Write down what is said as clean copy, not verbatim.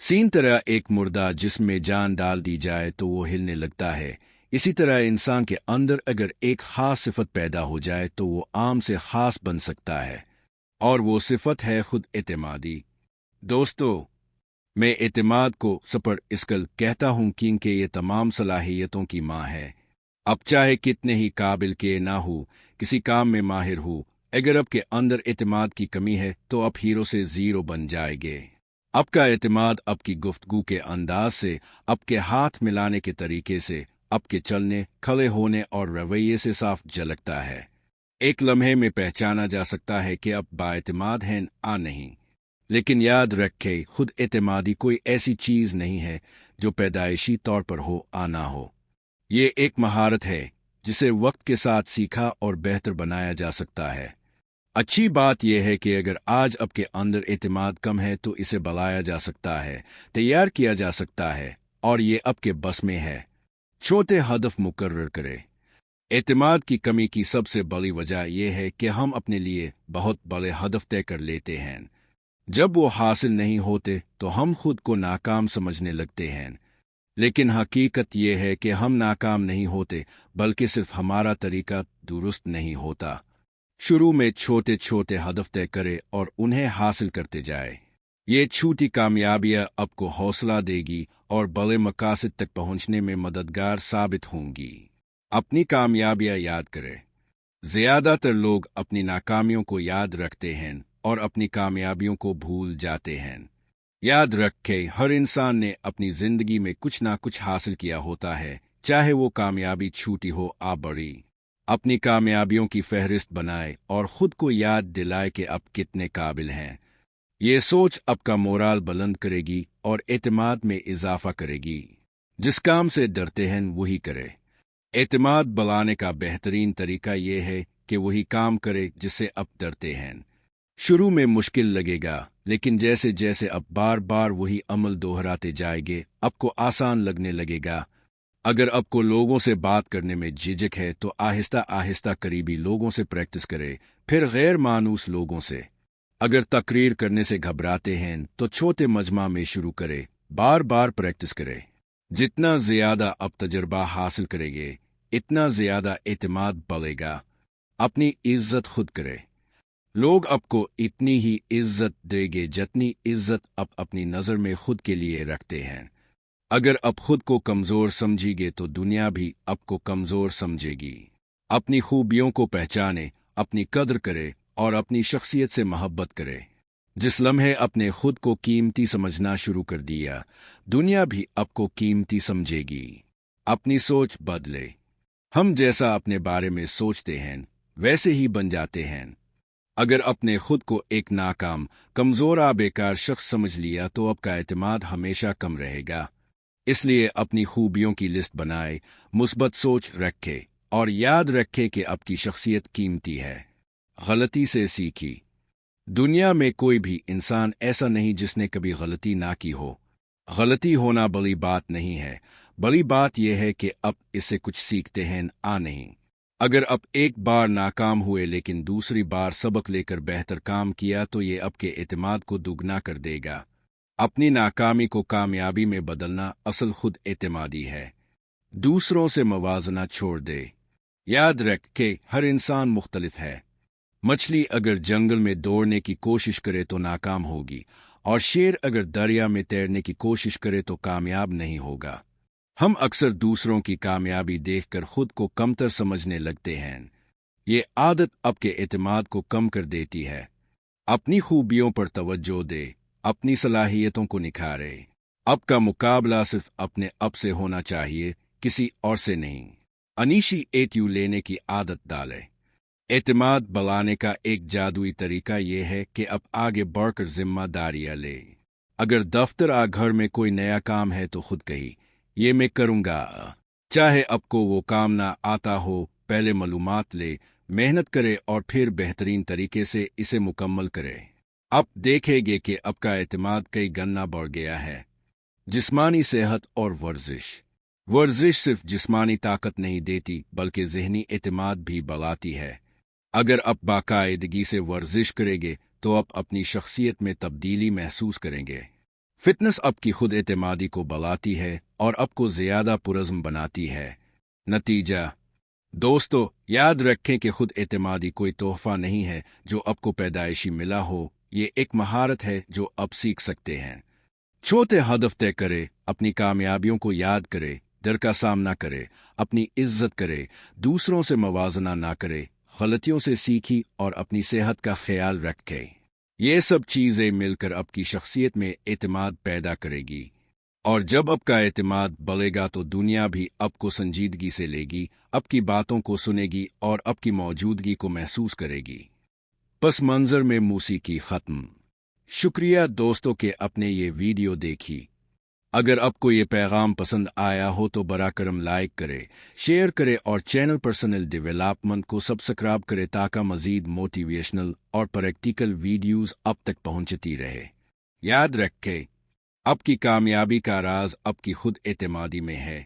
Scene तरह एक मुर्दा जिसमें जान डाल दी जाए तो वो हिलने लगता है। इसी तरह इंसान के अंदर अगर एक खास सिफत पैदा हो जाए तो वो आम से खास बन सकता है, और वो सिफत है खुद एतमादी। दोस्तों, मैं एतमाद को सपर इसकल कहता हूँ क्योंकि ये तमाम सलाहियतों की माँ है। अब चाहे कितने ही काबिल के ना हो, किसी काम में माहिर हो, अगर आपके अंदर एतमाद की कमी है तो आप हीरो से जीरो बन जाएंगे। आपका एतमाद आपकी गुफ्तगू के अंदाज से, आपके हाथ मिलाने के तरीके से, आपके चलने खड़े होने और रवैये से साफ झलकता है। एक लम्हे में पहचाना जा सकता है कि आप बाएतमाद हैं आ नहीं। लेकिन याद रखें, खुद एतमादी कोई ऐसी चीज नहीं है जो पैदाइशी तौर पर हो आ ना हो। ये एक महारत है जिसे वक्त के साथ सीखा और बेहतर बनाया जा सकता है। अच्छी बात यह है कि अगर आज आपके अंदर एतमाद कम है तो इसे बढ़ाया जा सकता है, तैयार किया जा सकता है, और ये आपके बस में है। छोटे हदफ मुकर्रर करें। एतमाद की कमी की सबसे बड़ी वजह यह है कि हम अपने लिए बहुत बड़े हदफ तय कर लेते हैं। जब वो हासिल नहीं होते तो हम खुद को नाकाम समझने लगते हैं। लेकिन हकीकत यह है कि हम नाकाम नहीं होते, बल्कि सिर्फ हमारा तरीका दुरुस्त नहीं होता। शुरू में छोटे छोटे हदफ तय करें और उन्हें हासिल करते जाए। ये छोटी कामयाबियां आपको हौसला देगी और बड़े मकासद तक पहुंचने में मददगार साबित होंगी। अपनी कामयाबियां याद करें। ज्यादातर लोग अपनी नाकामियों को याद रखते हैं और अपनी कामयाबियों को भूल जाते हैं। याद रखें, हर इंसान ने अपनी जिंदगी में कुछ ना कुछ हासिल किया होता है, चाहे वो कामयाबी छोटी हो या बड़ी। अपनी कामयाबियों की फहरिस्त बनाए और खुद को याद दिलाए कि आप कितने काबिल हैं। ये सोच आपका मोराल बुलंद करेगी और एतमाद में इजाफा करेगी। जिस काम से डरते हैं वही करे। एतमाद बढ़ाने का बेहतरीन तरीका यह है कि वही काम करे जिससे आप डरते हैं। शुरू में मुश्किल लगेगा, लेकिन जैसे जैसे आप बार बार वही अमल दोहराते जाएंगे, आपको आसान लगने लगेगा। अगर आपको लोगों से बात करने में झिझक है तो आहिस्ता आहिस्ता करीबी लोगों से प्रैक्टिस करें, फिर गैर मानूस लोगों से। अगर तकरीर करने से घबराते हैं तो छोटे मजमा में शुरू करें, बार बार प्रैक्टिस करें। जितना ज्यादा आप तजर्बा हासिल करेंगे, इतना ज्यादा एतमाद बढ़ेगा। अपनी इज्जत खुद करें। लोग आपको इतनी ही इज्जत देंगे जितनी इज्जत आप अपनी नज़र में खुद के लिए रखते हैं। अगर आप खुद को कमज़ोर समझेंगे तो दुनिया भी आपको कमज़ोर समझेगी। अपनी खूबियों को पहचाने, अपनी कद्र करे और अपनी शख्सियत से मोहब्बत करे। जिस लम्हे अपने खुद को कीमती समझना शुरू कर दिया, दुनिया भी आपको कीमती समझेगी। अपनी सोच बदले। हम जैसा अपने बारे में सोचते हैं वैसे ही बन जाते हैं। अगर अपने खुद को एक नाकाम, कमज़ोर या बेकार शख्स समझ लिया तो आपका एतमाद हमेशा कम रहेगा। इसलिए अपनी खूबियों की लिस्ट बनाए, मुस्बत सोच रखे और याद रखे कि आपकी शख्सियत कीमती है। गलती से सीखी। दुनिया में कोई भी इंसान ऐसा नहीं जिसने कभी गलती ना की हो। गलती होना बड़ी बात नहीं है, बड़ी बात यह है कि आप इससे कुछ सीखते हैं आ नहीं। अगर आप एक बार नाकाम हुए लेकिन दूसरी बार सबक लेकर बेहतर काम किया तो ये आपके एतमाद को दुगना कर देगा। अपनी नाकामी को कामयाबी में बदलना असल खुद एतमादी है। दूसरों से मवाजना छोड़ दे। याद रख के हर इंसान मुख्तलिफ है। मछली अगर जंगल में दौड़ने की कोशिश करे तो नाकाम होगी, और शेर अगर दरिया में तैरने की कोशिश करे तो कामयाब नहीं होगा। हम अक्सर दूसरों की कामयाबी देखकर खुद को कमतर समझने लगते हैं। ये आदत आपके एतमाद को कम कर देती है। अपनी खूबियों पर तवज्जो दे, अपनी सलाहियतों को निखारे। आपका मुकाबला सिर्फ अपने आप से होना चाहिए, किसी और से नहीं। अनीशी एट्यू लेने की आदत डालें। एतमाद बढ़ाने का एक जादुई तरीका यह है कि आप आगे बढ़कर जिम्मेदारियां ले। अगर दफ्तर या घर में कोई नया काम है तो खुद कही, ये मैं करूंगा। चाहे आपको वो काम ना आता हो, पहले मालूमात ले, मेहनत करे और फिर बेहतरीन तरीके से इसे मुकम्मल करे। आप देखेंगे कि आपका एतमाद कई गुना बढ़ गया है। जिस्मानी सेहत और वर्जिश। वर्जिश सिर्फ जिस्मानी ताकत नहीं देती बल्कि ज़हनी एतमाद भी बढ़ाती है। अगर आप बाकायदगी से वर्जिश करेंगे तो आप अपनी शख्सियत में तब्दीली महसूस करेंगे। फिटनेस आपकी खुद एतमादी को बढ़ाती है और आपको ज़्यादा पुरज़्म बनाती है। नतीजा दोस्तों, याद रखें कि खुद एतमादी कोई तोहफा नहीं है जो आपको पैदाइशी मिला हो, ये एक महारत है जो आप सीख सकते हैं। छोटे हदफ तय करें, अपनी कामयाबियों को याद करें, डर का सामना करें, अपनी इज्जत करें, दूसरों से मवाजना ना करें, गलतियों से सीखी और अपनी सेहत का ख्याल रखें। ये सब चीज़ें मिलकर आपकी शख्सियत में एतमाद पैदा करेगी, और जब आपका एतमाद बढ़ेगा तो दुनिया भी आपको संजीदगी से लेगी, आपकी बातों को सुनेगी और आपकी मौजूदगी को महसूस करेगी। पस मंजर में मौसीकी ख़त्म। शुक्रिया दोस्तों के अपने ये वीडियो देखी। अगर आपको ये पैगाम पसंद आया हो तो बरा करम लाइक करे, शेयर करे और चैनल पर्सनल डेवलपमेंट को सब्सक्राइब करे ताकि मज़ीद मोटिवेशनल और प्रैक्टिकल वीडियोस अब तक पहुंचती रहे। याद रखें, आपकी कामयाबी का राज आपकी खुद एतमादी में है।